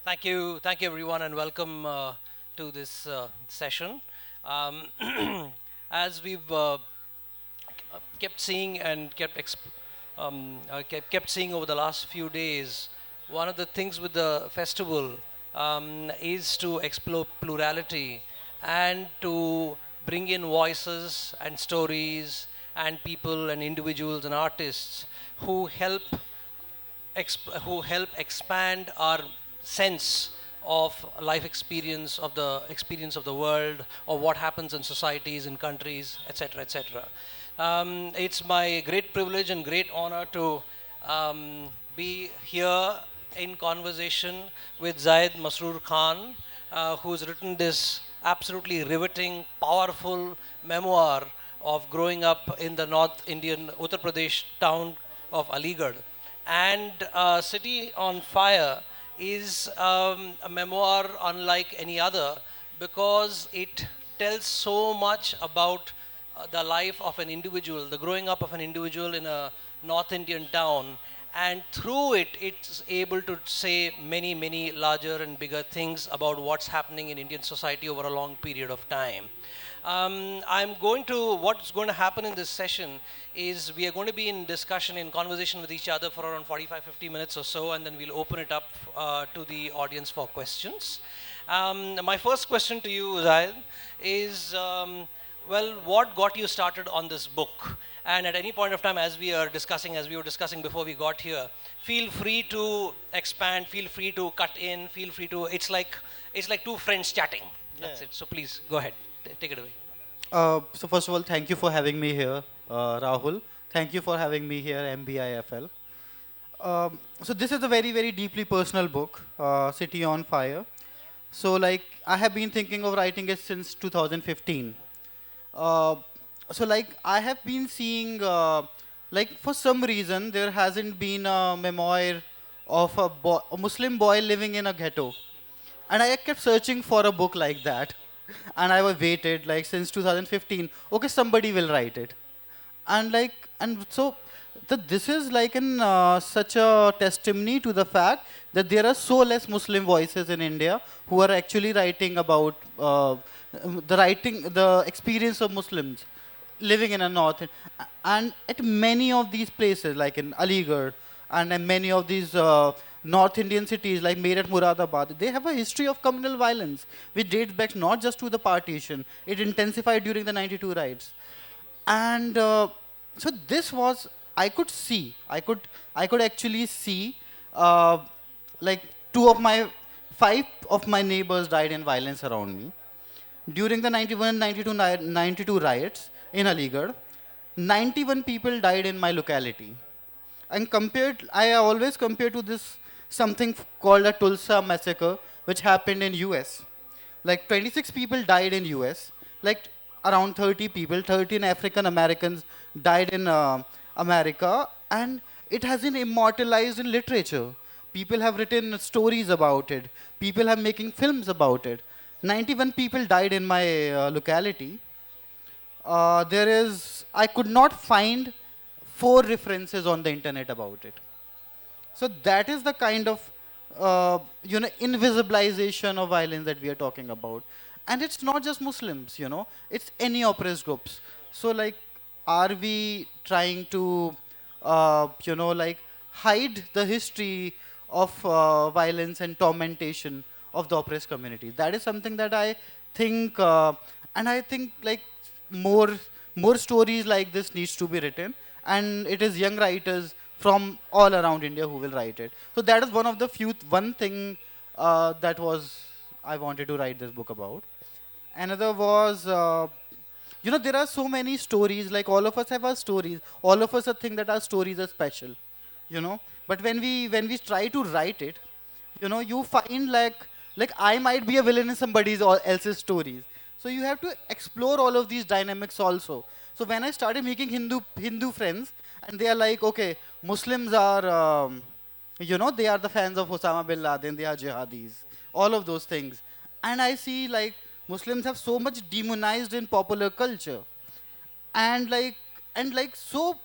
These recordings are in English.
Thank you everyone, and welcome to this session. Um, as we've kept seeing and kept seeing over the last few days, one of the things with the festival is to explore plurality and to bring in voices and stories and people and individuals and artists who help expand our sense of life experience of the world, or what happens in societies, in countries, etc., etc. It's my great privilege and great honor to be here in conversation with Zeyad Mansoor Khan, who's written this absolutely riveting, powerful memoir of growing up in the North Indian Uttar Pradesh town of Aligarh. And City on Fire is a memoir unlike any other, because it tells so much about the life of an individual, the growing up of an individual in a North Indian town. And through it, it's able to say many, many larger and bigger things about what's happening in Indian society over a long period of time. What's going to happen in this session is we are going to be in discussion, in conversation with each other for around 45, 50 minutes or so, and then we'll open it up to the audience for questions. My first question to you, Zahid, is what got you started on this book? And at any point of time, as we were discussing before we got here, feel free to expand, feel free to cut in, feel free to, it's like two friends chatting. That's it. So please, go ahead. Take it away. So first of all, thank you for having me here, Rahul. Thank you for having me here, MBIFL. So this is a very, very deeply personal book, City on Fire. So like I have been thinking of writing it since 2015. Uh, so like I have been seeing, like for some reason there hasn't been a memoir of a Muslim boy living in a ghetto, and I kept searching for a book like that, and I was waited like since 2015. Okay, somebody will write it, and like and so this is like an such a testimony to the fact that there are so less Muslim voices in India who are actually writing about the experience of Muslims living in a north, and at many of these places like in Aligarh and in many of these North Indian cities like Meerut, Muradabad, they have a history of communal violence which dates back not just to the partition. It intensified during the 92 riots, and so this was I could actually see uh, like two of my five of my neighbors died in violence around me during the 91 92 92 riots in Aligarh. 91 people died in my locality, and compared I always compare to this something called a Tulsa massacre which happened in US. Like 26 people died in US, like around 30 people, 13 African Americans died in America, and it has been immortalized in literature. People have written stories about it, people have making films about it. 91 people died in my locality. I could not find four references on the internet about it. So that is the kind of invisibilization of violence that we are talking about, and it's not just Muslims. It's any oppressed groups. So like, are we trying to like hide the history of violence and tormentation of the oppressed community? That is something that I think, and I think like more more stories like this needs to be written, and it is young writers from all around India who will write it. So that is one of the one thing that was I wanted to write this book about. Another was, there are so many stories. Like all of us have our stories. All of us think that our stories are special, you know. But when we try to write it, you find like I might be a villain in somebody else's stories. So you have to explore all of these dynamics also. So when I started making Hindu friends, and they are like, okay, Muslims are, they are the fans of Osama bin Laden, they are jihadis, all of those things. And I see like Muslims have so much demonized in popular culture, and like so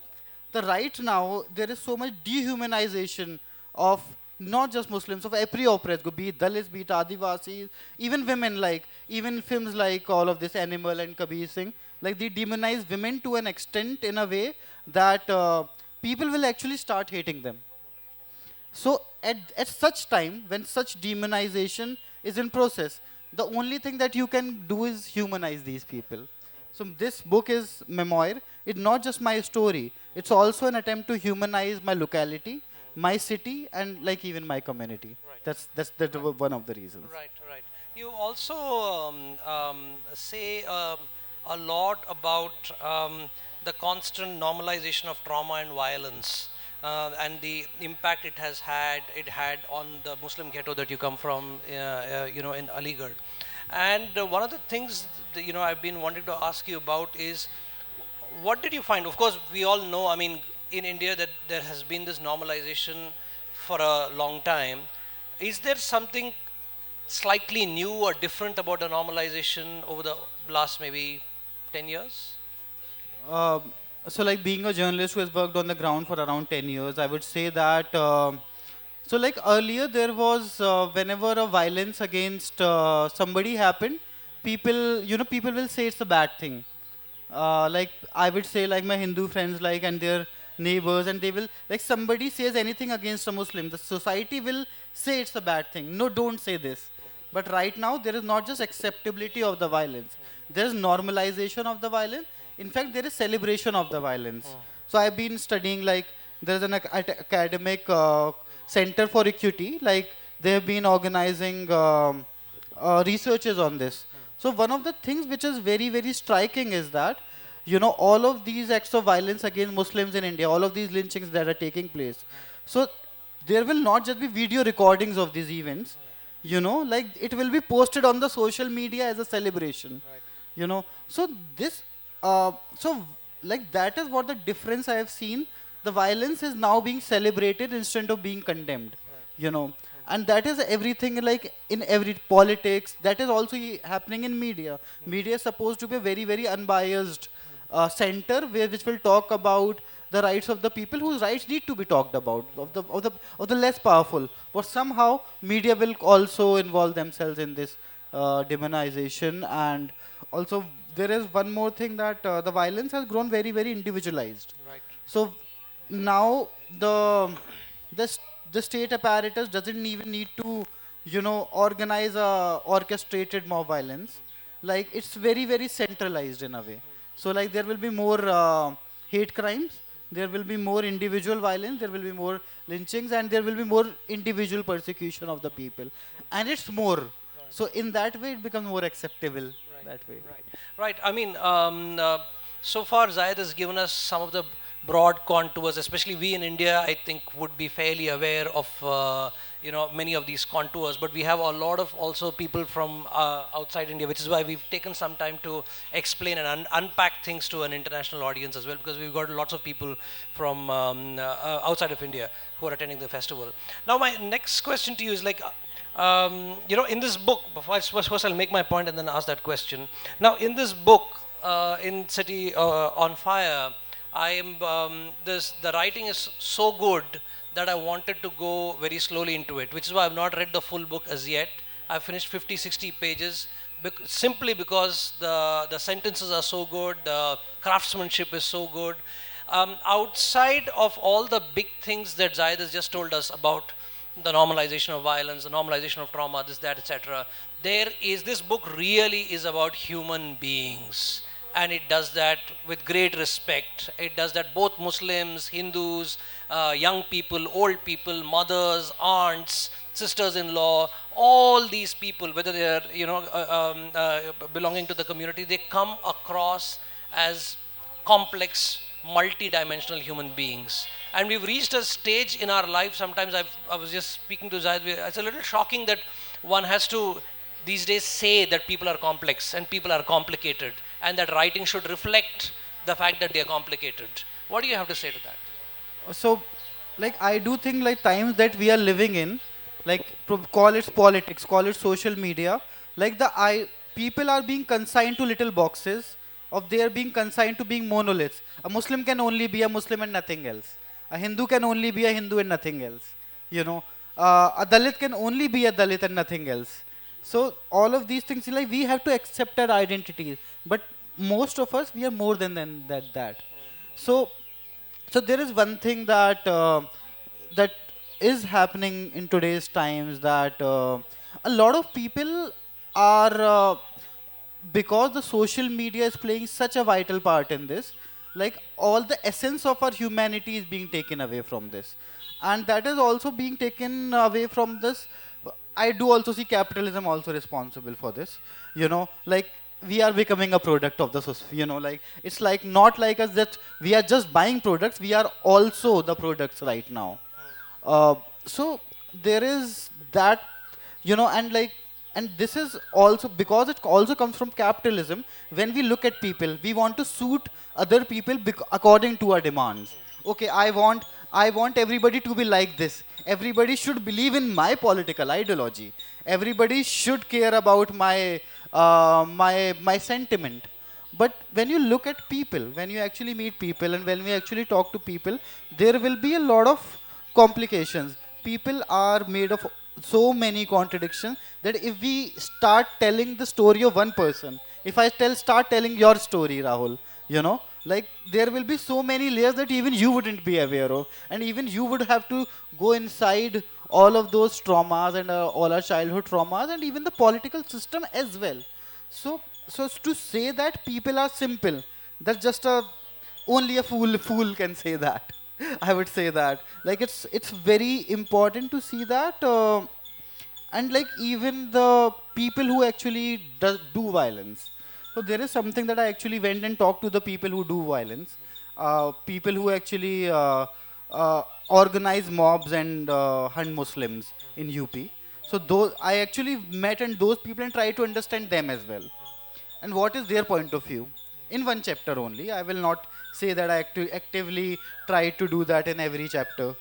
the right now there is so much dehumanization of not just Muslims, of every oppressed group, be it Dalits, be it Adivasis, even women, like, even films like all of this, Animal and Kabir Singh, like they demonize women to an extent in a way that people will actually start hating them. So at such time, when such demonization is in process, the only thing that you can do is humanize these people. So this book is memoir. It's not just my story. It's also an attempt to humanize my locality, my city, and like even my community. Right. That's Right. one of the reasons. Right, right. You also say a lot about the constant normalization of trauma and violence, and the impact it had on the Muslim ghetto that you come from, in Aligarh. And one of the things that, I've been wanting to ask you about is, what did you find? Of course, we all know, I mean, in India, that there has been this normalization for a long time. Is there something slightly new or different about the normalization over the last maybe 10 years? Um, so like being a journalist who has worked on the ground for around 10 years, I would say that so like earlier there was whenever a violence against somebody happened, people will say it's a bad thing. Like I would say like my Hindu friends like and their neighbors, and they will like somebody says anything against a Muslim, the society will say it's a bad thing. No, don't say this. But right now there is not just acceptability of the violence, there is normalization of the violence. In fact, there is celebration of the violence. So I've been studying like there is an academic center for equity. Like they have been organizing researches on this. So one of the things which is very very striking is that all of these acts of violence against Muslims in India, all of these lynchings that are taking place. So there will not just be video recordings of these events. Like it will be posted on the social media as a celebration. So this so like that is what the difference I have seen. The violence is now being celebrated instead of being condemned. you know and that is everything, like in every politics, that is also happening in media. Media is supposed to be a very very unbiased center which will talk about the rights of the people whose rights need to be talked about, of the less powerful. But somehow media will also involve themselves in this demonization. And also there is one more thing, that the violence has grown very very individualized. Right. So now the state apparatus doesn't even need to organize a orchestrated mob violence. Like it's very very centralized in a way. So like there will be more hate crimes, there will be more individual violence, there will be more lynchings, and there will be more individual persecution of the people, and it's more. So in that way it becomes more acceptable that way. Right. Right. I mean, so far Zayed has given us some of the broad contours, especially we in India, I think, would be fairly aware of, many of these contours. But we have a lot of also people from outside India, which is why we've taken some time to explain and unpack things to an international audience as well, because we've got lots of people from outside of India who are attending the festival. Now, my next question to you is like, in this book, first I'll make my point and then ask that question. Now, in this book, in City on Fire, I am the writing is so good that I wanted to go very slowly into it, which is why I've not read the full book as yet. I've finished 50, 60 pages simply because the sentences are so good, the craftsmanship is so good. Outside of all the big things that Zayed has just told us about, the normalization of violence, the normalization of trauma, this, that, etc. This book really is about human beings. And it does that with great respect. It does that both Muslims, Hindus, young people, old people, mothers, aunts, sisters-in-law, all these people, whether they are, belonging to the community, they come across as complex, multi-dimensional human beings. And we've reached a stage in our life, sometimes I was just speaking to Zayed, it's a little shocking that one has to these days say that people are complex and people are complicated, and that writing should reflect the fact that they are complicated. What do you have to say to that? So like I do think like times that we are living in, like call it politics, call it social media, like people are being consigned to little boxes, of they are being consigned to being monoliths. A Muslim can only be a Muslim and nothing else. A Hindu can only be a Hindu and nothing else. you know A Dalit can only be a Dalit and nothing else. So all of these things, like we have to accept our identities, but most of us we are more than that. So there is one thing that that is happening in today's times, that a lot of people are because the social media is playing such a vital part in this, like all the essence of our humanity is being taken away from this, and that is also being taken away from this. I do also see capitalism also responsible for this, like we are becoming a product of the society, like it's like not like us that we are just buying products, we are also the products right now. So there is that, and like, and this is also because it also comes from capitalism. When we look at people, we want to suit other people according to our demands. Okay, I want everybody to be like this, everybody should believe in my political ideology, everybody should care about my sentiment. But when you look at people, when you actually meet people, and when we actually talk to people, there will be a lot of complications. People are made of so many contradictions that if we start telling the story of one person, if I start telling your story, Rahul, like there will be so many layers that even you wouldn't be aware of, and even you would have to go inside all of those traumas and all our childhood traumas and even the political system as well. So to say that people are simple, that's just a only a fool can say that. I would say that, like it's very important to see that, and like even the people who actually do violence. So there is something that I actually went and talked to the people who do violence, people who actually organize mobs and hunt Muslims in UP. So those I actually met and those people and try to understand them as well, and what is their point of view in one chapter only. I will not say that I actively try to do that in every chapter,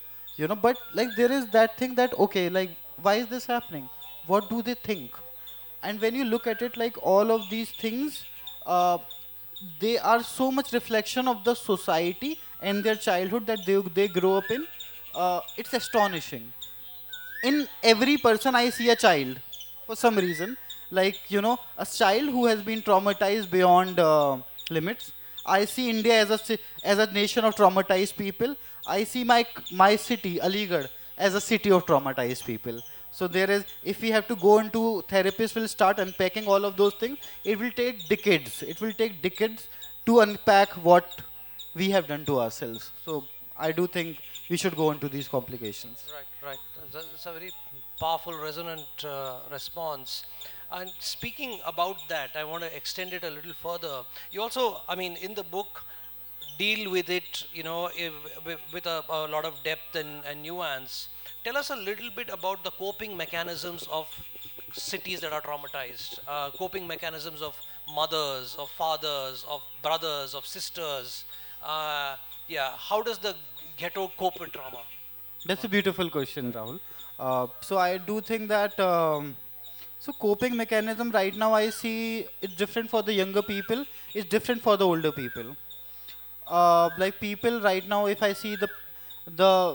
but like there is that thing that, okay, like why is this happening, what do they think? And when you look at it, like all of these things, uh, they are so much reflection of the society and their childhood that they grow up in. It's astonishing. In every person I see a child for some reason, like a child who has been traumatized beyond limits. I see India as as a nation of traumatized people. I see my city Aligarh as a city of traumatized people. So there is, if we have to go into, therapists will start unpacking all of those things. It will take decades to unpack what we have done to ourselves. So I do think we should go into these complications. Right, right. It's a very powerful, resonant response. And speaking about that, I want to extend it a little further. You also, I mean, in the book, deal with it, with a lot of depth and nuance. Tell us a little bit about the coping mechanisms of cities that are traumatized, coping mechanisms of mothers, of fathers, of brothers, of sisters. Uh, yeah, how does the ghetto cope with trauma? That's a beautiful question, Rahul. So I do think that, so coping mechanism right now I see it's different for the younger people. It's different for the older people. Like people right now, if I see the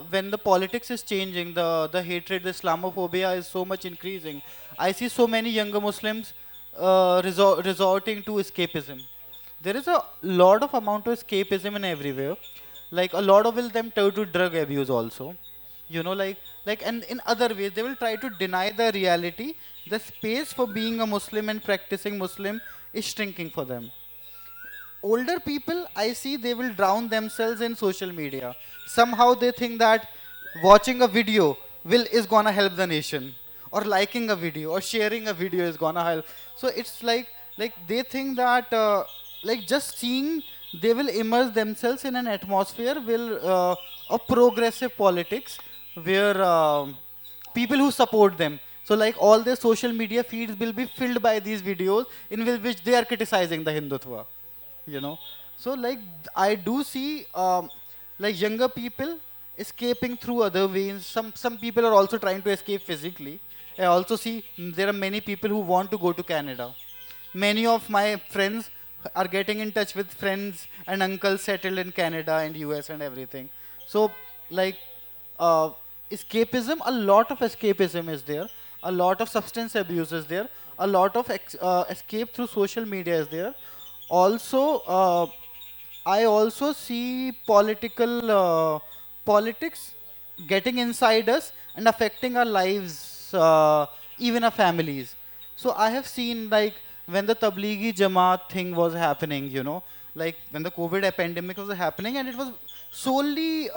when the politics is changing, the hatred, the Islamophobia is so much increasing. I see so many younger Muslims resorting to escapism. There is a lot of amount of escapism in everywhere. Like a lot of them turn to drug abuse also. And in other ways they will try to deny the reality. The space for being a Muslim and practicing Muslim is shrinking for them. Older people, I see they will drown themselves in social media. Somehow they think that watching a video will is gonna help the nation, or liking a video or sharing a video is gonna help. So it's like they think that, like just seeing, they will immerse themselves in an atmosphere will of progressive politics, where people who support them, so like all their social media feeds will be filled by these videos in which they are criticizing the Hindutva, you know so like I do see, like younger people escaping through other ways. Some people are also trying to escape physically. I also see, there are many people who want to go to Canada. Many of my friends are getting in touch with friends and uncles settled in Canada and US and everything. So like, uh, escapism, a lot of escapism is there, a lot of substance abuse is there, a lot of escape through social media is there. Also, I also see politics getting inside us and affecting our lives, even our families. So I have seen, like, when the Tablighi Jamaat thing was happening, like when the COVID pandemic was happening, and it was solely,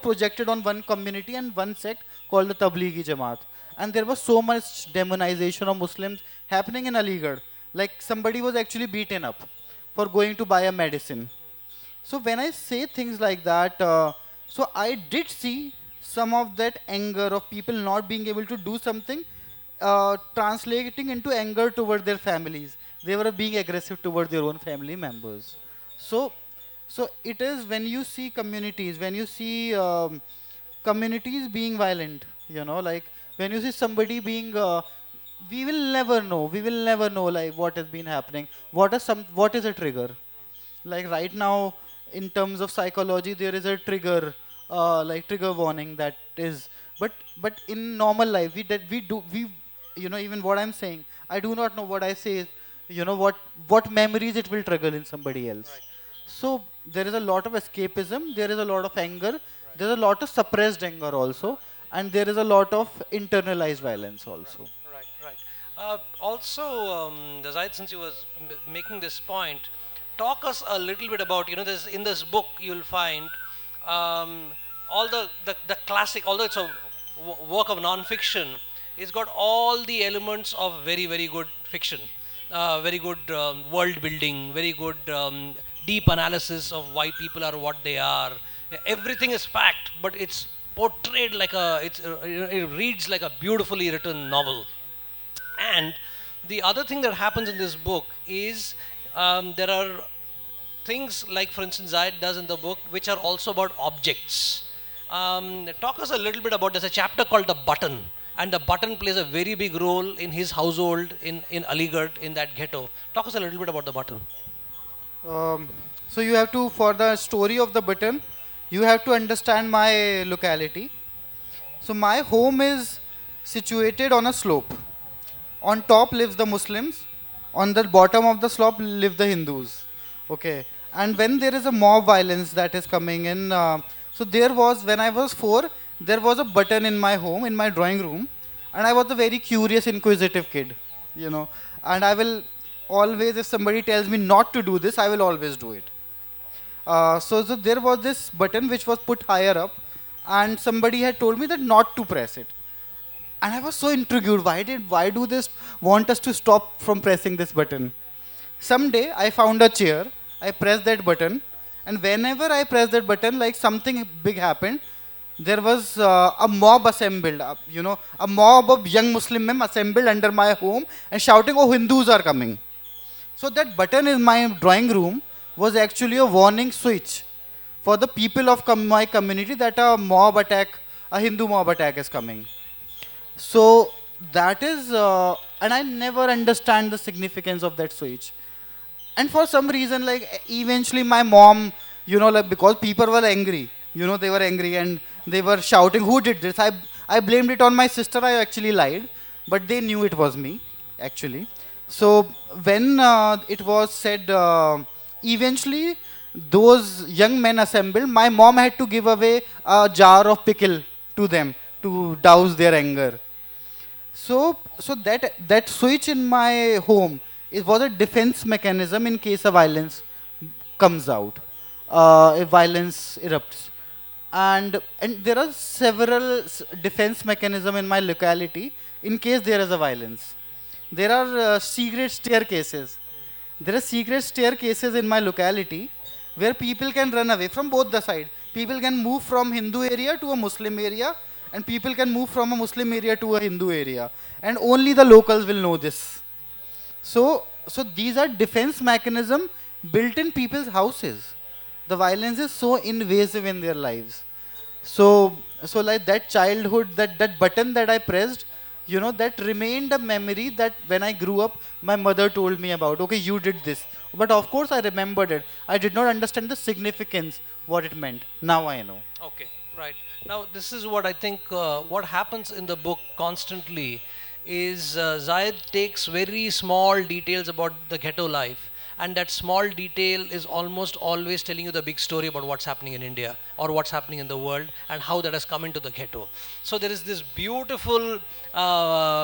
projected on one community and one sect called the Tablighi Jamaat. And there was so much demonization of Muslims happening in Aligarh. Like somebody was actually beaten up for going to buy a medicine. So when I say things like that, so I did see some of that anger of people not being able to do something, translating into anger toward their families. They were being aggressive toward their own family members. So, so it is when you see communities, when you see communities being violent, like when you see somebody being, we will never know like what has been happening. What is a trigger? Like right now, in terms of psychology, there is a trigger, like trigger warning that is, but in normal life, even what I'm saying, I do not know what I say, what memories it will trigger in somebody else. So there is a lot of escapism, there is a lot of anger, there's a lot of suppressed anger also, and there is a lot of internalized violence also. Right, right. Also, Zaid, since you was making this point, talk us a little bit about, this in this book you'll find um, all the classic, although it's a work of non-fiction, it's got all the elements of very, very good fiction, very good world building, very good deep analysis of why people are what they are. Everything is fact, but it's portrayed like it reads like a beautifully written novel. And the other thing that happens in this book is there are things like, for instance, Zayed does in the book, which are also about objects. Talk us a little bit about, there's a chapter called The Button, and the button plays a very big role in his household in Aligarh, in that ghetto. Talk us a little bit about the button. Um, so you have to, for the story of the button, you have to understand my locality. So my home is situated on a slope. On top lives the Muslims. On the bottom of the slope live the Hindus. Okay. And when there is a mob violence that is coming in, so there was, when I was 4, there was a button in my home, in my drawing room, and I was a very curious, inquisitive kid, and I will always, if somebody tells me not to do this, I will always do it. So there was this button which was put higher up, and somebody had told me that not to press it. And I was so intrigued. Why do this want us to stop from pressing this button? Someday I found a chair, I pressed that button, and whenever I pressed that button, like something big happened. There was a mob assembled, a mob of young Muslim men assembled under my home and shouting, "Oh, Hindus are coming." So that button in my drawing room was actually a warning switch for the people of my community that a Hindu mob attack is coming. So that is, and I never understand the significance of that switch. And for some reason, like eventually my mom, like because people were angry, they were angry and they were shouting, "Who did this?" I blamed it on my sister. I actually lied, but they knew it was me, actually. So when it was said, eventually those young men assembled, my mom had to give away a jar of pickle to them to douse their anger. So that switch in my home, it was a defense mechanism in case a violence comes out, if violence erupts, and there are several defense mechanism in my locality in case there is a violence. There are secret staircases. There are secret staircases in my locality where people can run away from both the side. People can move from Hindu area to a Muslim area, and people can move from a Muslim area to a Hindu area, and only the locals will know this. So these are defense mechanism built in people's houses. The violence is so invasive in their lives. So like that childhood, that button that I pressed, that remained a memory that when I grew up, my mother told me about. Okay, you did this, but of course I remembered it. I did not understand the significance, what it meant. Now I know. Okay, Right. Now, this is what I think what happens in the book constantly is Zayed takes very small details about the ghetto life. And that small detail is almost always telling you the big story about what's happening in India or what's happening in the world and how that has come into the ghetto. So there is this beautiful,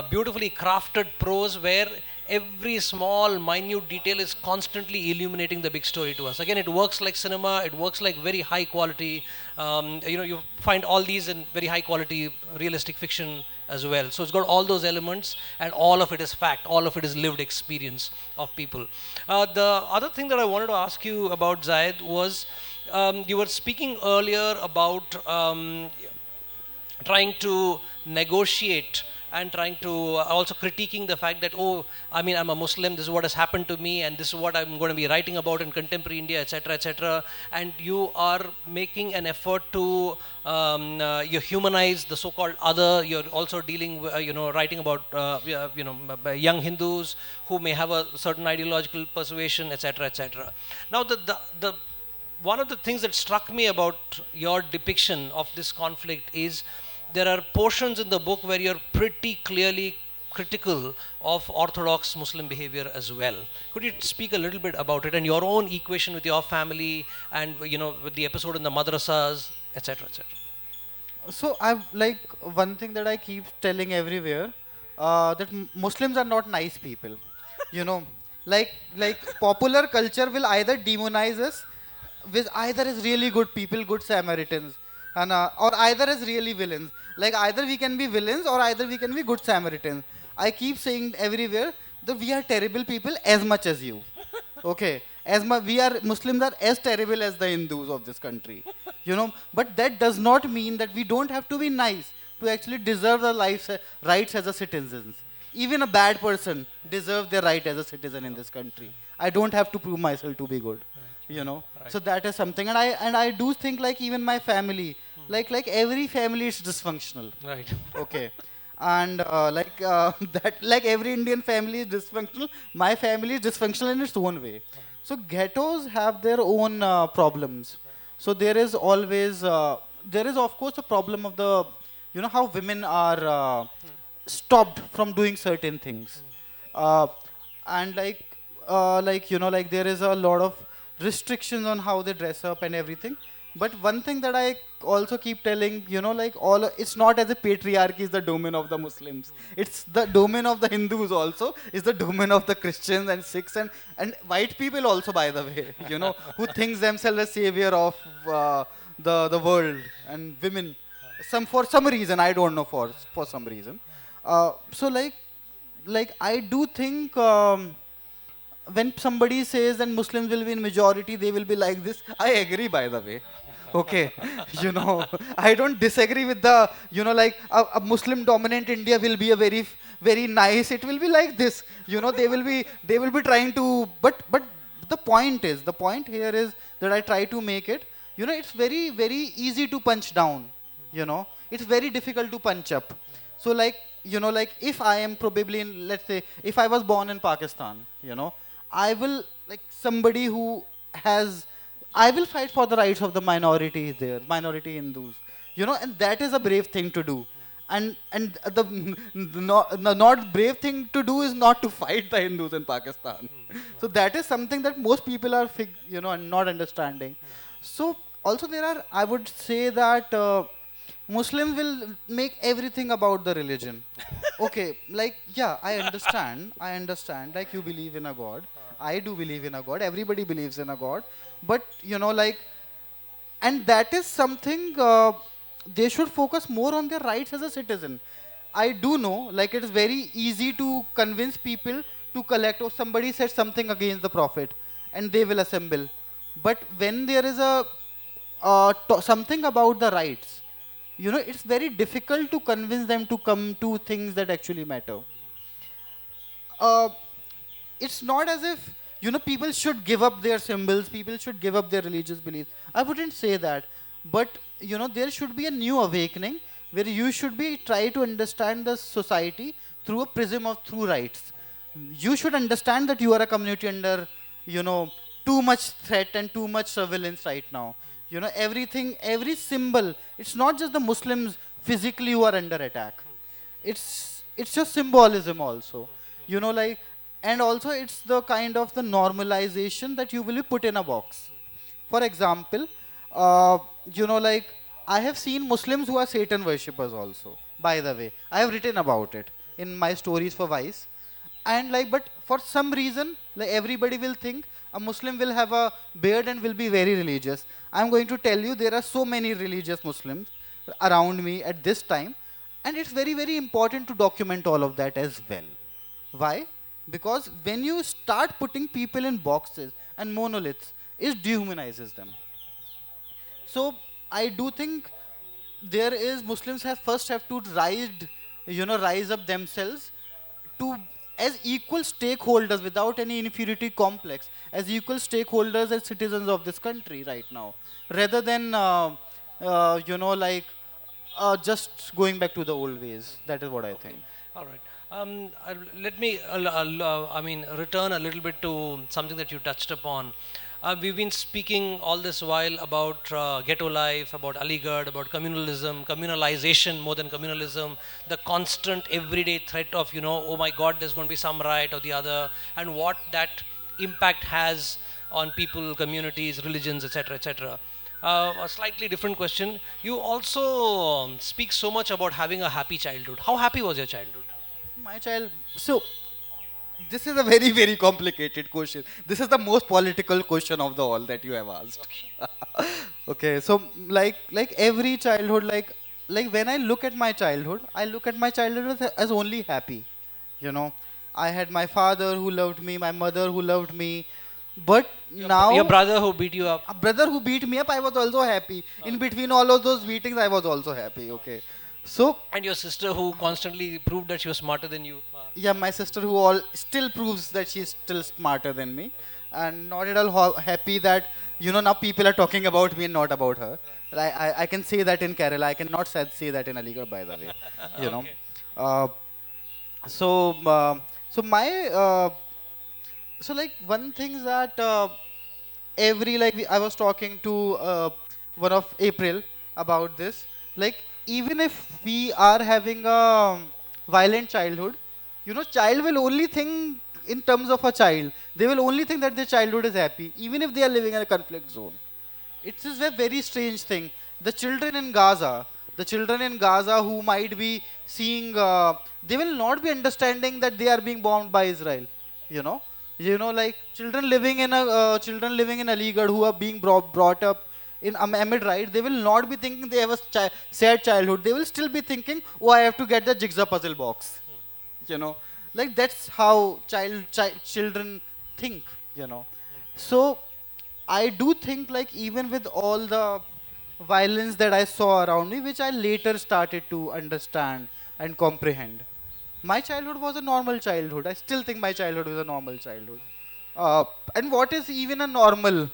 beautifully crafted prose where every small minute detail is constantly illuminating the big story to us. Again, it works like cinema, it works like very high quality, you find all these in very high quality realistic fiction as well. So it's got all those elements, and all of it is fact, all of it is lived experience of people. The other thing that I wanted to ask you about, Zayed, was you were speaking earlier about trying to negotiate and trying to also critiquing the fact that, oh, I mean, I'm a Muslim, this is what has happened to me, and this is what I'm going to be writing about in contemporary India, etc., etc. And you are making an effort to you humanize the so-called other. You're also dealing with, writing about young Hindus who may have a certain ideological persuasion, etc., etc. Now, the one of the things that struck me about your depiction of this conflict is there are portions in the book where you're pretty clearly critical of orthodox Muslim behavior as well. Could you speak a little bit about it and your own equation with your family and with the episode in the madrasas, etc., etc.? So I've like one thing that I keep telling everywhere, that Muslims are not nice people. You know, like popular culture will either demonize us with either as really good people, good Samaritans, and or either as really villains. Like either we can be villains or either we can be good Samaritans. I keep saying everywhere that we are terrible people as much as you. Okay, we are Muslims are as terrible as the Hindus of this country, But that does not mean that we don't have to be nice to actually deserve the rights as a citizens. Even a bad person deserves their right as a citizen in this country. I don't have to prove myself to be good. Right. So that is something, and I do think like even my family, like every family is dysfunctional. Right. Okay. And that, like every Indian family is dysfunctional, my family is dysfunctional in its own way. So ghettos have their own problems. So there is of course a problem of how women are stopped from doing certain things. uh, and like there is a lot of restrictions on how they dress up and everything. But one thing that I also keep telling, like it's not as a patriarchy is the domain of the Muslims. It's the domain of the Hindus also. It's the domain of the Christians and Sikhs and white people also, by the way, who thinks themselves as savior of the world and women. For some reason, I don't know for some reason. So like I do think. When somebody says that Muslims will be in majority, they will be like this. I agree, by the way. Okay, I don't disagree with like a Muslim dominant India will be a very nice. It will be like this. They will be trying to. But the point here is that I try to make it. It's very easy to punch down. It's very difficult to punch up. So like if I am probably in, let's say, if I was born in Pakistan, I will like somebody who has I will fight for the rights of the minorities there, minority Hindus, and that is a brave thing to do. And the not brave thing to do is not to fight the Hindus in Pakistan. So that is something that most people are not understanding. So also there are, I would say that Muslims will make everything about the religion. Okay, like yeah, I understand. Like you believe in a God, I do believe in a God. Everybody believes in a God, but like, and that is something they should focus more on their rights as a citizen. I do know, like it is very easy to convince people to collect, or somebody said something against the Prophet, and they will assemble. But when there is a something about the rights, it's very difficult to convince them to come to things that actually matter. uh, it's not as if people should give up their symbols, people should give up their religious beliefs. I wouldn't say that, but there should be a new awakening where you should be try to understand the society through a prism of true rights. You should understand that you are a community under you know too much threat and too much surveillance right now. Everything, every symbol. It's not just the Muslims physically who are under attack. It's just symbolism also. Like, and also it's the kind of the normalization that you will be put in a box. For example, uh, like I have seen Muslims who are Satan worshippers also. By the way, I have written about it in my stories for Vice. And like, but for some reason, like everybody will think a Muslim will have a beard and will be very religious. I'm going to tell you there are so many religious Muslims around me at this time, and it's very very important to document all of that as well. Why? Because when you start putting people in boxes and monoliths, it dehumanizes them. So I do think there is Muslims have first have to rise up themselves to as equal stakeholders without any inferiority complex, as equal stakeholders as citizens of this country right now, rather than like just going back to the old ways. That is what I Okay, think. all right. Let me, I mean, return a little bit to something that you touched upon. We've been speaking all this while about ghetto life, about Aligarh, about communalism, communalization more than communalism, the constant everyday threat of, oh my God, there's going to be some riot or the other, and what that impact has on people, communities, religions, etc., etc. A slightly different question. You also speak so much about having a happy childhood. How happy was your childhood? My child. So this is a very very complicated question. This is the most political question of the all that you have asked. Okay, so like every childhood, like when I look at my childhood, I look at my childhood as only happy. You know, I had my father who loved me, my mother who loved me, but Your now brother who beat you up. a brother who beat me up, I was also happy. In between all of those beatings, I was also happy. Okay, so And your sister who constantly proved that she was smarter than you. yeah, my sister who all still proves that she's still smarter than me, and not at all happy that now people are talking about me and not about her. I can say that in Kerala. I cannot say that in Aligarh, by the way. You know. Okay. Uh, so so my so like one thing that every like I was talking to one of April about this. Like even if we are having a violent childhood, child will only think in terms of a child. They will only think that their childhood is happy, even if they are living in a conflict zone. It is a very strange thing. The children in Gaza, the children in Gaza who might be seeing, they will not be understanding that they are being bombed by Israel. You know, like children living in Aligarh who are being brought up in Ahmed, right? They will not be thinking they have a sad childhood. They will still be thinking, oh, I have to get the jigsaw puzzle box. You know, like that's how children think. So I do think like even with all the violence that I saw around me, which I later started to understand and comprehend, my childhood was a normal childhood. I still think my childhood was a normal childhood. Uh, and what is even a normal?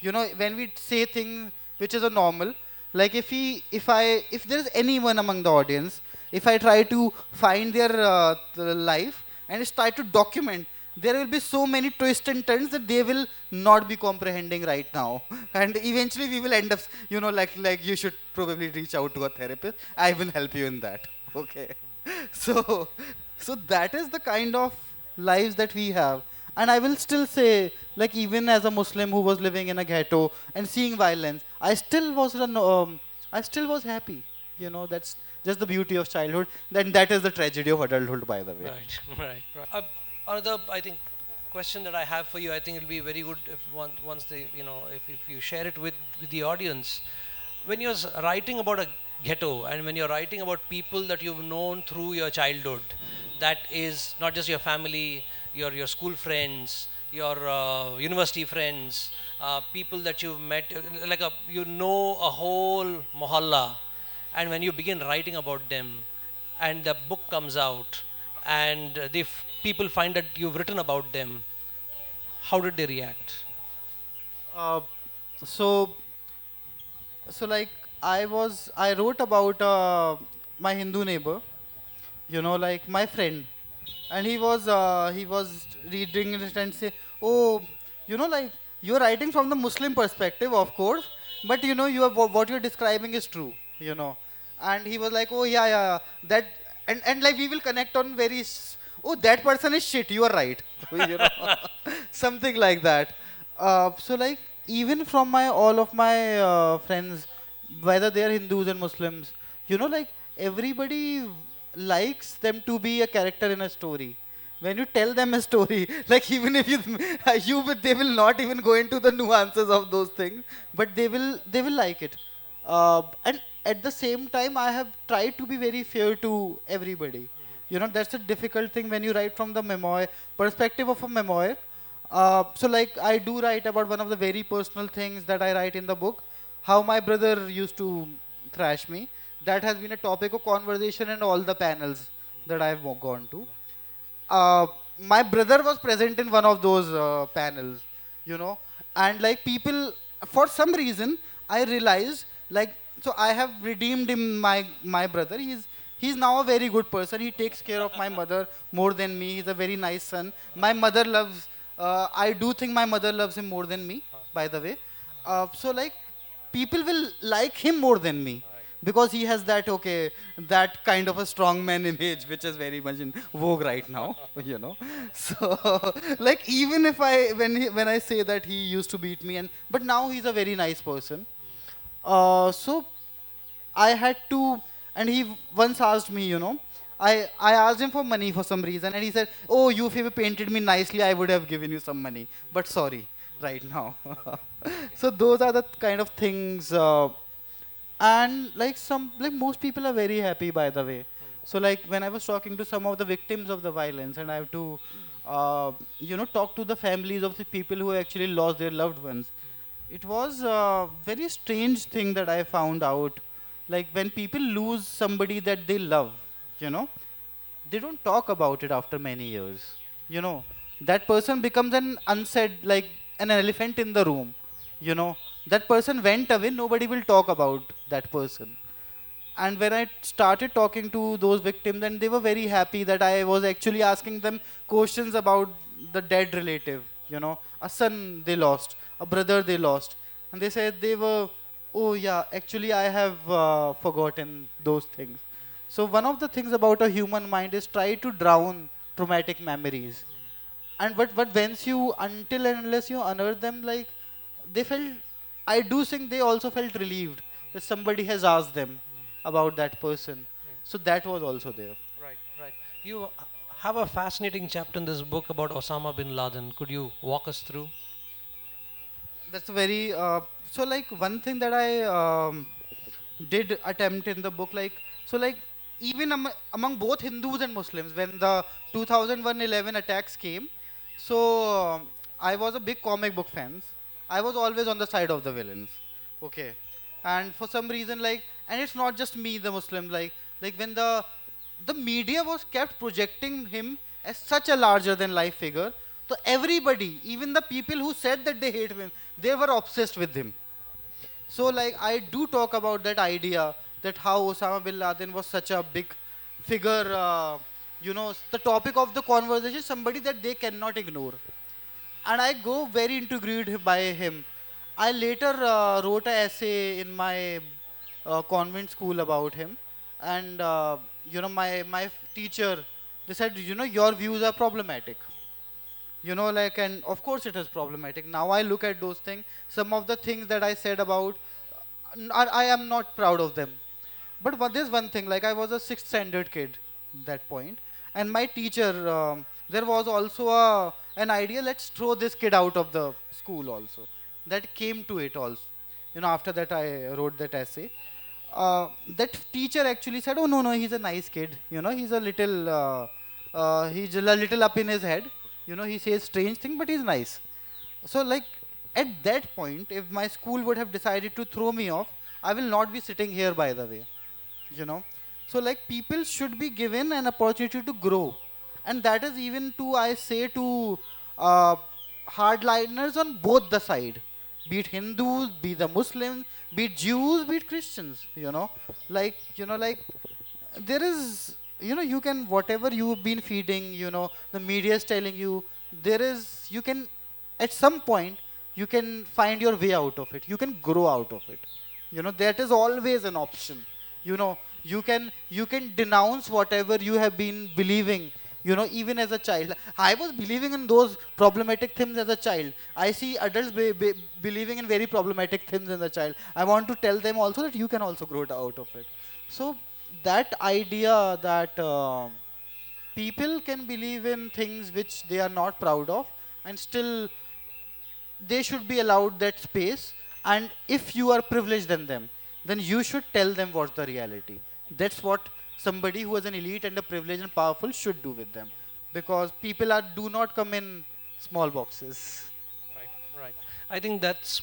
When we say thing which is a normal, like if there is anyone among the audience, if I try to find their the life and try to document, there will be so many twists and turns that they will not be comprehending right now, and eventually we will end up, like you should probably reach out to a therapist. I will help you in that. Okay. So so that is the kind of lives that we have. And I will still say, like even as a Muslim who was living in a ghetto and seeing violence, I still was happy. That's just the beauty of childhood. Then that is the tragedy of adulthood, by the way. Right, right, right. Another, I think, question that I have for you, I think it'll be very good if once they, if you share it with the audience. When you're writing about a ghetto and when you're writing about people that you've known through your childhood, that is not just your family, your school friends, your university friends, people that you've met, like a whole mohalla, and when you begin writing about them, and the book comes out, and people find that you've written about them, how did they react? Uh, so like I wrote about my Hindu neighbor, like my friend, and he was reading it and say, oh, like you're writing from the Muslim perspective, of course, but you know, what you're describing is true, you know. And he was like, oh yeah, yeah, yeah, that, and like we will connect on oh, that person is shit, you are right. You know, something like that. So like, even from my all of my friends, whether they are Hindus and Muslims, you know, like everybody likes them to be a character in a story. When you tell them a story, like even if they will not even go into the nuances of those things, but they will like it. And at the same time, I have tried to be very fair to everybody. You know, that's a difficult thing when you write from the memoir perspective of a memoir. So like I do write about one of the very personal things that I write in the book, how my brother used to thrash me. That has been a topic of conversation in all the panels that I've gone to. uh, my brother was present in one of those panels, you know, and like people, for some reason, I realized like, so I have redeemed him, my brother. He's now a very good person. He takes care of my mother more than me. He's a very nice son. My mother loves. I do think my mother loves him more than me. By the way, so like people will like him more than me because he has that, okay, that kind of a strongman image which is very much in vogue right now. You know, so like even if when I say that he used to beat me, and but now he's a very nice person. So I had to, and he once asked me, you know, I asked him for money for some reason, and he said, "Oh, you if you painted me nicely, I would have given you some money, but sorry, right now." So those are the kind of things, and like some, like most people are very happy, by the way. So like when I was talking to some of the victims of the violence, and I have to, you know, talk to the families of the people who actually lost their loved ones, it was a very strange thing that I found out. Like when people lose somebody that they love, you know, they don't talk about it after many years. You know, that person becomes an unsaid, like an elephant in the room. You know, that person went away, nobody will talk about that person. And when I started talking to those victims, and they were very happy that I was actually asking them questions about the dead relative, you know, a son they lost, a brother they lost. And they said they were, oh yeah, actually I have forgotten those things. So one of the things about a human mind is try to drown traumatic memories. And what once you, until and unless you unearth them, like they felt, I do think they also felt relieved that somebody has asked them about that person. So that was also there. Right, right. You have a fascinating chapter in this book about Osama bin Laden. Could you walk us through? That's a very so like one thing that I did attempt in the book, like, so like even among both Hindus and Muslims, when the 2011 attacks came, so I was a big comic book fan. I was always on the side of the villains. Okay, and for some reason, like, and it's not just me, the Muslim, like when the media was kept projecting him as such a larger than life figure, so everybody, even the people who said that they hate him, they were obsessed with him. So like I do talk about that idea, that how Osama bin Laden was such a big figure, you know, the topic of the conversation, somebody that they cannot ignore. And I go very intrigued by him. I later wrote an essay in my convent school about him, and you know, my teacher, they said, you know, your views are problematic. You know, like, and of course it is problematic. Now I look at those things. Some of the things that I said about, I am not proud of them. But there's one thing, like I was a sixth standard kid at that point, and my teacher, there was also an idea, let's throw this kid out of the school also. That came to it also. You know, after that I wrote that essay. That teacher actually said, oh no, no, he's a nice kid. You know, he's a little up in his head. You know, he says strange thing, but he's nice. So like at that point, if my school would have decided to throw me off, I will not be sitting here, by the way. You know, so like people should be given an opportunity to grow, and that is even to, I say, to uh, hardliners on both the side, be it Hindus, be the Muslims, be it Jews, be it Christians. You know, like, you know, like there is, you know, you can, whatever you've been feeding, you know, the media is telling you, there is, you can at some point you can find your way out of it. You can grow out of it. That is always an option. You know, you can denounce whatever you have been believing. Even as a child, I was believing in those problematic things as a child. I see adults believing in very problematic things as a child. I want to tell them also that you can also grow out of it. So that idea that people can believe in things which they are not proud of, and still they should be allowed that space. And if you are privileged than them, then you should tell them what's the reality. That's what somebody who is an elite and a privileged and powerful should do with them, because people are do not come in small boxes. Right, right. I think that's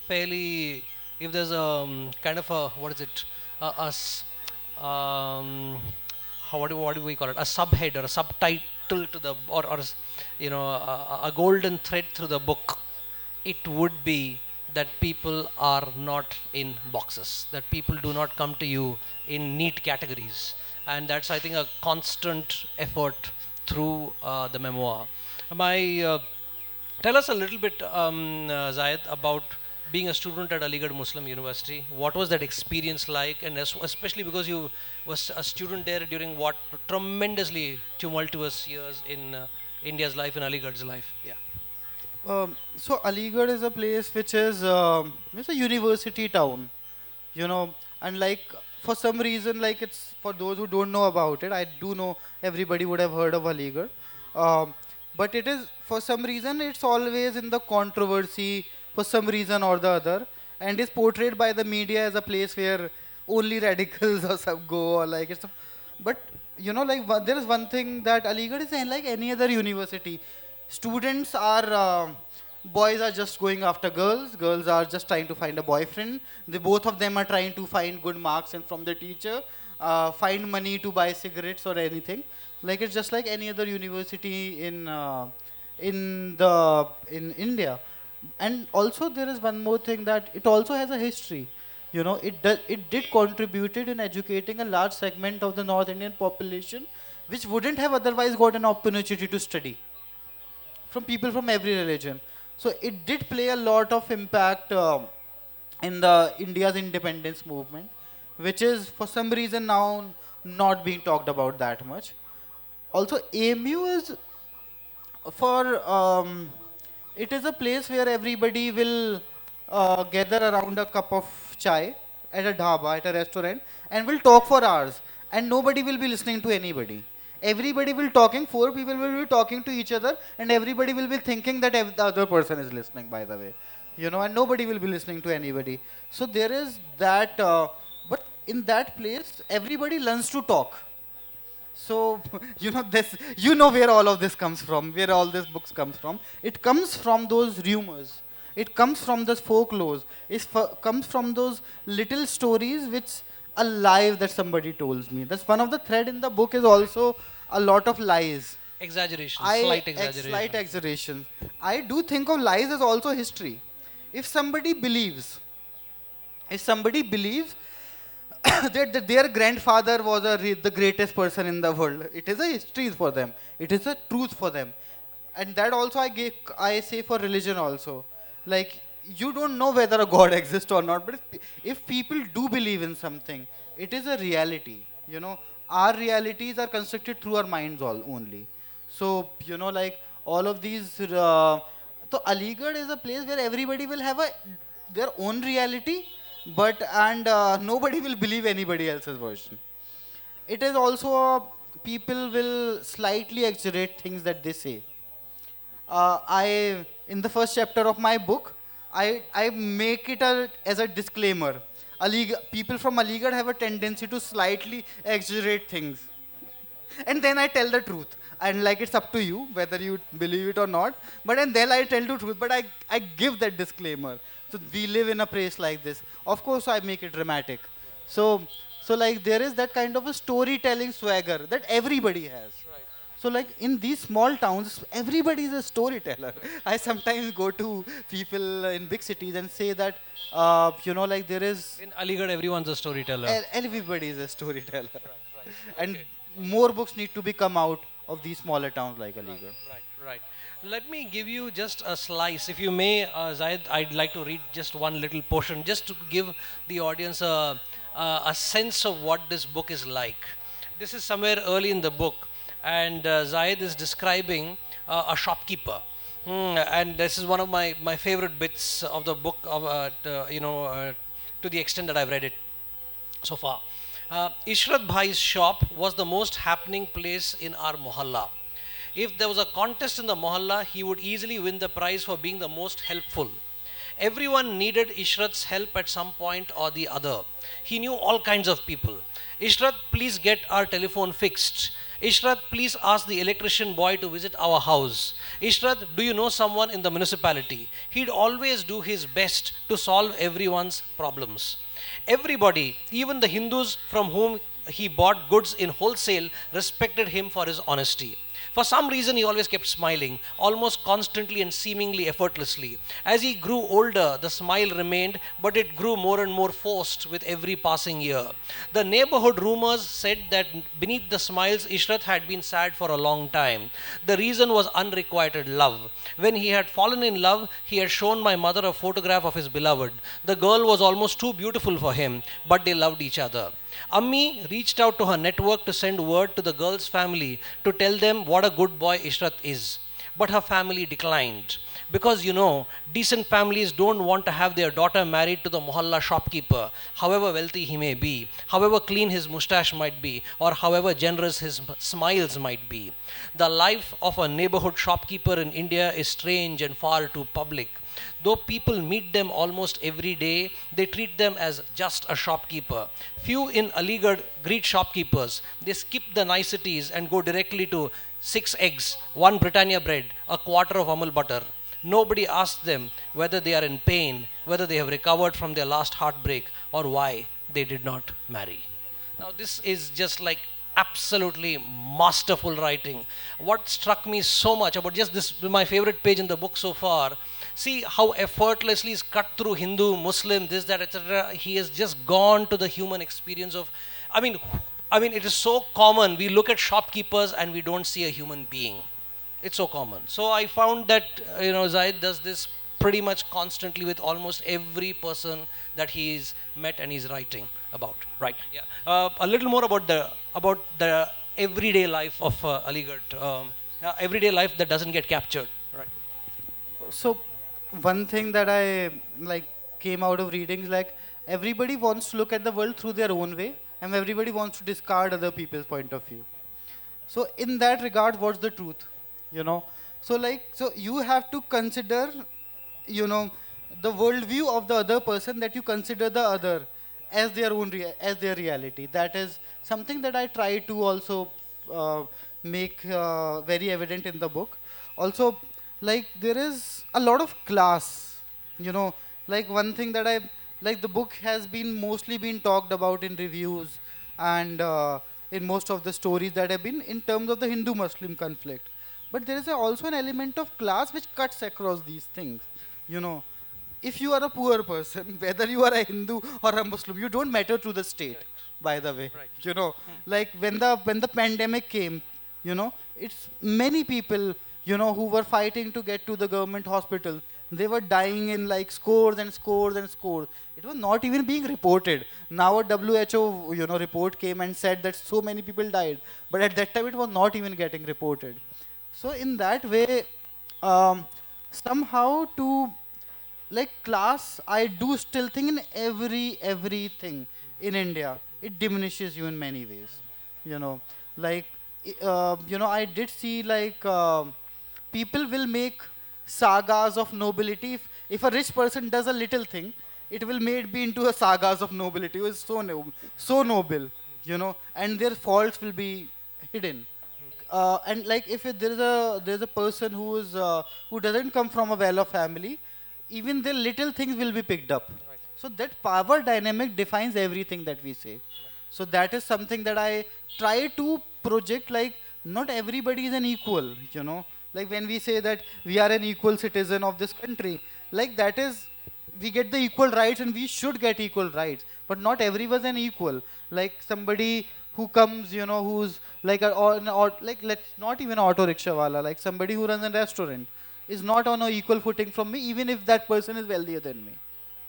fairly. If there's a kind of a what is it? A um, what do we call it? A subhead or a subtitle to the or a golden thread through the book. It would be that people are not in boxes. That people do not come to you in neat categories, and that's I think a constant effort through the memoir. My Tell us a little bit, Zayed, about being a student at Aligarh Muslim University. What was that experience like? And especially because you was a student there during what tremendously tumultuous years in India's life and Aligarh's life. Yeah. So Aligarh is a place which is it's a university town, and like for some reason, like it's for those who don't know about it. I do know everybody would have heard of Aligarh, um, but it is for some reason it's always in the controversy for some reason or the other, and is portrayed by the media as a place where only radicals or some go, or like it's. But like there is one thing that Aligarh is like any other university. Students are boys are just going after girls. Girls are just trying to find a boyfriend. They both of them are trying to find good marks and from the teacher, find money to buy cigarettes or anything. Like it's just like any other university in India. And also there is one more thing, that it also has a history. It did contributed in educating a large segment of the North Indian population, which wouldn't have otherwise got an opportunity to study, from people from every religion. So it did play a lot of impact in the India's independence movement, which is for some reason now not being talked about that much. Also, AMU is for it is a place where everybody will gather around a cup of chai at a dhaba, at a restaurant, and will talk for hours, and nobody will be listening to anybody. Everybody will talking, four people will be talking to each other, and everybody will be thinking that the other person is listening, by the way. And nobody will be listening to anybody. So there is that, but in that place, everybody learns to talk. So this, where all of this comes from, where all these books comes from. It comes from those rumors. It comes from those folklores. Comes from those little stories which alive that somebody told me. That's one of the thread in the book is also a lot of lies. Exaggeration, I slight exaggeration. Slight exaggeration. I do think of lies as also history. If somebody believes, if somebody believes that their grandfather was the greatest person in the world, it is a history for them. It is a truth for them. And that also I say for religion also. Like, you don't know whether a God exists or not, but if people do believe in something, it is a reality. Our realities are constructed through our minds only. So, like all of these, so Aligarh is a place where everybody will have their own reality, but and nobody will believe anybody else's version. It is also people will slightly exaggerate things that they say. I in the first chapter of my book, I make it as a disclaimer. People from Aligarh have a tendency to slightly exaggerate things, and then I tell the truth. And like it's up to you whether you believe it or not. But and then I tell the truth. But I give that disclaimer. So we live in a place like this. Of course, I make it dramatic. So like there is that kind of a storytelling swagger that everybody has. So like in these small towns, everybody is a storyteller. I sometimes go to people in big cities and say that, like there is In Aligarh, everyone's a storyteller. everybody is a storyteller, and more books need to be come out of these smaller towns like Aligarh. Right, Right. Let me give you just a slice. If you may, Zayed, I'd like to read just one little portion, just to give the audience a sense of what this book is like. This is somewhere early in the book, and Zayed is describing a shopkeeper. And this is one of my favorite bits of the book, to the extent that I've read it so far. Ishrat Bhai's shop was the most happening place in our mohalla. If there was a contest in the mohalla, he would easily win the prize for being the most helpful. Everyone needed Ishrat's help at some point or the other. He knew all kinds of people. Ishrat, please get our telephone fixed. Ishrat, please ask the electrician boy to visit our house. Ishrat, do you know someone in the municipality? He'd always do his best to solve everyone's problems. Everybody, even the Hindus from whom he bought goods in wholesale, respected him for his honesty. For some reason, he always kept smiling, almost constantly and seemingly effortlessly. As he grew older, the smile remained, but it grew more and more forced with every passing year. The neighborhood rumors said that beneath the smiles, Ishrat had been sad for a long time. The reason was unrequited love. When he had fallen in love, he had shown my mother a photograph of his beloved. The girl was almost too beautiful for him, but they loved each other. Ammi reached out to her network to send word to the girl's family to tell them what a good boy Ishrat is. But her family declined. Because decent families don't want to have their daughter married to the mohalla shopkeeper, however wealthy he may be, however clean his moustache might be, or however generous his smiles might be. The life of a neighborhood shopkeeper in India is strange and far too public. Though people meet them almost every day, they treat them as just a shopkeeper. Few in Aligarh greet shopkeepers. They skip the niceties and go directly to 6 eggs, 1 Britannia bread, a quarter of Amul butter. Nobody asks them whether they are in pain, whether they have recovered from their last heartbreak, or why they did not marry. Now, this is just like absolutely masterful writing. What struck me so much about just this, my favorite page in the book so far, see how effortlessly is cut through Hindu, Muslim, this, that, etc. He has just gone to the human experience of, I mean, it is so common. We look at shopkeepers and we don't see a human being. It's so common. So I found that, Zayed does this pretty much constantly with almost every person that he's met and he's writing about. Right. Yeah. A little more about the everyday life of Aligarh. Everyday life that doesn't get captured. Right. So one thing that I like came out of reading is like everybody wants to look at the world through their own way, and everybody wants to discard other people's point of view. So in that regard, what's the truth? So you have to consider, the worldview of the other person, that you consider the other as their own as their reality. That is something that I try to also make very evident in the book. Also, like there is a lot of class, like one thing that I like, the book has been mostly been talked about in reviews and in most of the stories that have been in terms of the Hindu-Muslim conflict. But there is also an element of class which cuts across these things. You know, if you are a poor person, whether you are a Hindu or a Muslim, you don't matter to the state. By the way, Right. like when the pandemic came, it's many people, who were fighting to get to the government hospital. They were dying in like scores and scores and scores. It was not even being reported. Now a WHO, report came and said that so many people died. But at that time, it was not even getting reported. So in that way, somehow to like class, I do still think in everything in India, it diminishes you in many ways. You know, like I did see like people will make sagas of nobility. If a rich person does a little thing, it will made be into a sagas of nobility. It was so noble, and their faults will be hidden. And like if there's a person who doesn't come from a well-off family, even the little things will be picked up. So that power dynamic defines everything that we say. So that is something that I try to project, like not everybody is an equal, like when we say that we are an equal citizen of this country, like that is, we get the equal rights and we should get equal rights, but not everyone is an equal. Like somebody who comes, who's like like let's not even auto rickshaw wala, like somebody who runs a restaurant is not on a equal footing from me, even if that person is wealthier than me,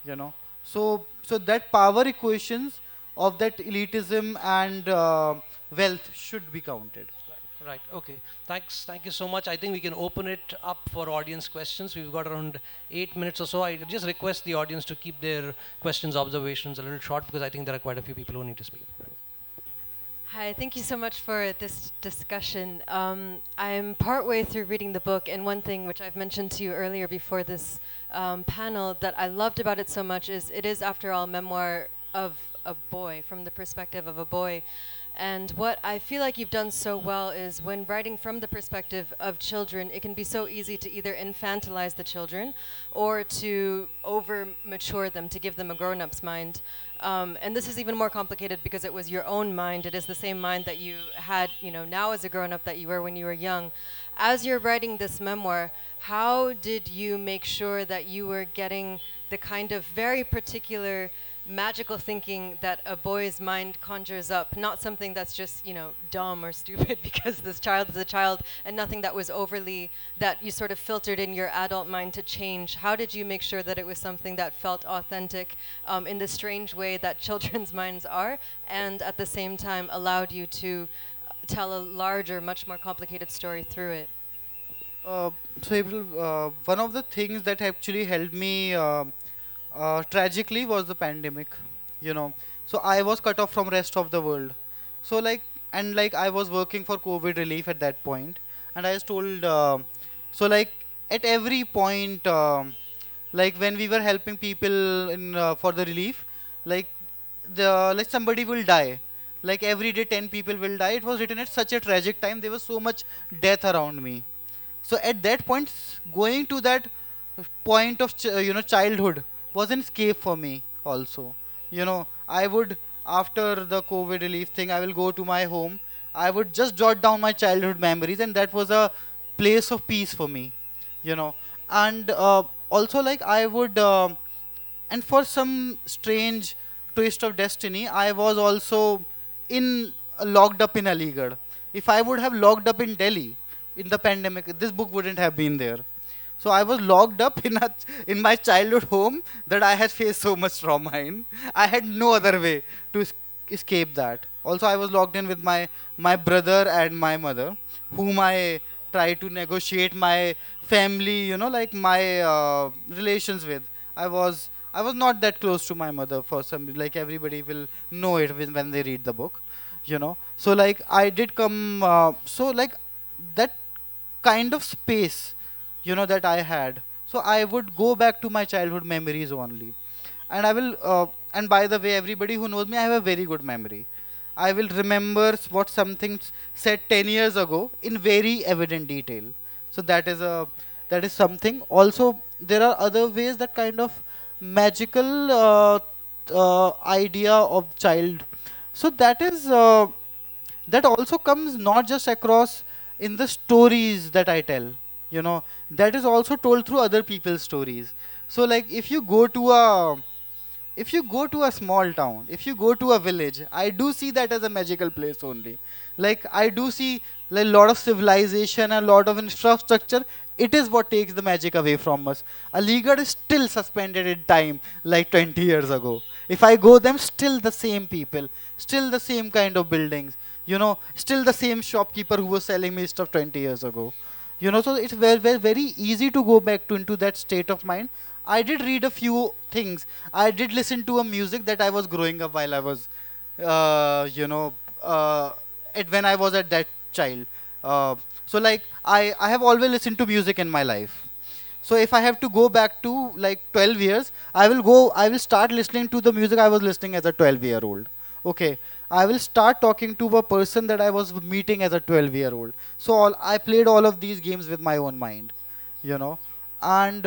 you know. So that power equations of that elitism and wealth should be counted. Right. Okay. Thanks. Thank you so much. I think we can open it up for audience questions. We've got around 8 minutes or so. I just request the audience to keep their questions, observations a little short because I think there are quite a few people who need to speak. Hi, thank you so much for this discussion. I'm partway through reading the book, and one thing which I've mentioned to you earlier before this panel that I loved about it so much is it is, after all, a memoir of a boy, from the perspective of a boy. And what I feel like you've done so well is when writing from the perspective of children, it can be so easy to either infantilize the children or to over mature them, to give them a grown-up's mind. And this is even more complicated because it was your own mind. It is the same mind that you had, now as a grown-up that you were when you were young. As you're writing this memoir, how did you make sure that you were getting the kind of very particular magical thinking that a boy's mind conjures up, not something that's just, dumb or stupid because this child is a child, and nothing that was overly, that you sort of filtered in your adult mind to change? How did you make sure that it was something that felt authentic in the strange way that children's minds are, and at the same time allowed you to tell a larger, much more complicated story through it? So April, one of the things that actually helped me tragically was the pandemic, you know. So I was cut off from rest of the world. So like I was working for COVID relief at that point, and I was told, so like at every point, like when we were helping people in for the relief, like like somebody will die. Like every day 10 people will die. It was written at such a tragic time. There was so much death around me. So at that point, going to that point of childhood was an escape for me also. I would, after the COVID relief thing, I will go to my home. I would just jot down my childhood memories, and that was a place of peace for me. You know, and also like I would, and for some strange twist of destiny, I was also in locked up in Aligarh. If I would have locked up in Delhi in the pandemic, this book wouldn't have been there. So I was locked up in my childhood home that I had faced so much trauma in. I had no other way to escape that. Also, I was locked in with my brother and my mother, whom I tried to negotiate my family, like my relations with. I was not that close to my mother for some, like everybody will know it when they read the book, So like I did come, so like that kind of space, that I had. So I would go back to my childhood memories only. And I will, and by the way, everybody who knows me, I have a very good memory. I will remember what something said 10 years ago in very evident detail. So that is something. Also, there are other ways that kind of magical idea of child. So that also comes not just across in the stories that I tell, that is also told through other people's stories. So like if you go to a small town, if you go to a village, I do see that as a magical place only. Like I do see a lot of civilization, a lot of infrastructure. It is what takes the magic away from us. Aligarh is still suspended in time like 20 years ago. If I go them, still the same people, still the same kind of buildings, still the same shopkeeper who was selling me stuff 20 years ago. So it's very easy to go back to into that state of mind. I did read a few things. I did listen to a music that I was growing up while I was, when I was at that child. So like I have always listened to music in my life. So if I have to go back to like 12 years, I will start listening to the music I was listening as a 12-year-old. Okay. I will start talking to a person that I was meeting as a 12-year-old. So I played all of these games with my own mind, you know. And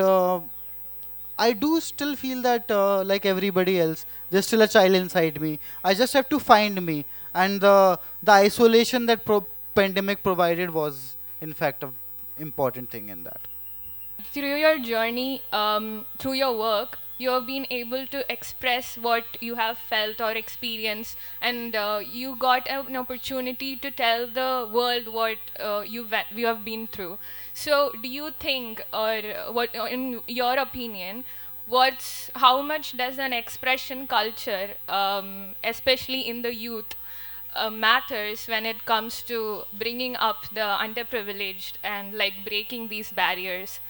I do still feel that, like everybody else, there's still a child inside me. I just have to find me. And the isolation that pandemic provided was, in fact, an important thing in that. Through your journey, through your work, you have been able to express what you have felt or experienced, and you got an opportunity to tell the world what you have been through. So do you think, or what, in your opinion, how much does an expression culture, especially in the youth, matters when it comes to bringing up the underprivileged and like breaking these barriers?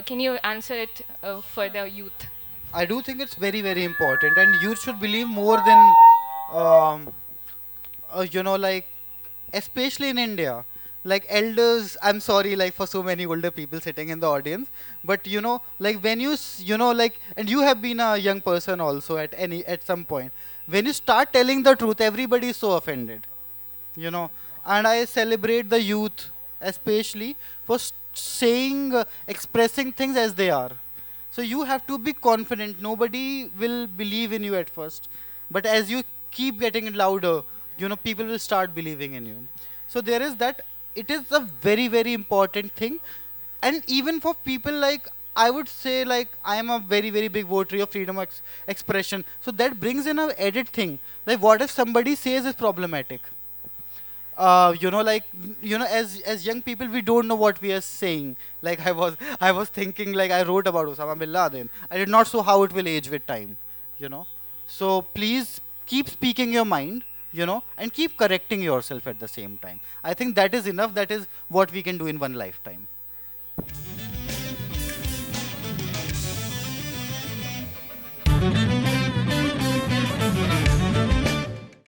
Can you answer it for the youth? I do think it's very, very important, and you should believe more than, um, like, especially in India, like elders. I'm sorry, like for so many older people sitting in the audience, but like when like, and you have been a young person also at some point. When you start telling the truth, everybody is so offended, you know. And I celebrate the youth, especially for saying, expressing things as they are. So you have to be confident. Nobody will believe in you at first, but as you keep getting louder, people will start believing in you. So there is that. It is a very, very important thing. And even for people, like, I would say, like, I am a very, very big votary of freedom of expression. So that brings in a added thing, like what if somebody says is problematic? Like, as young people, we don't know what we are saying. Like, I was thinking, like, I wrote about Osama bin Laden. I did not know how it will age with time, you know. So please keep speaking your mind, and keep correcting yourself at the same time. I think that is enough. That is what we can do in one lifetime.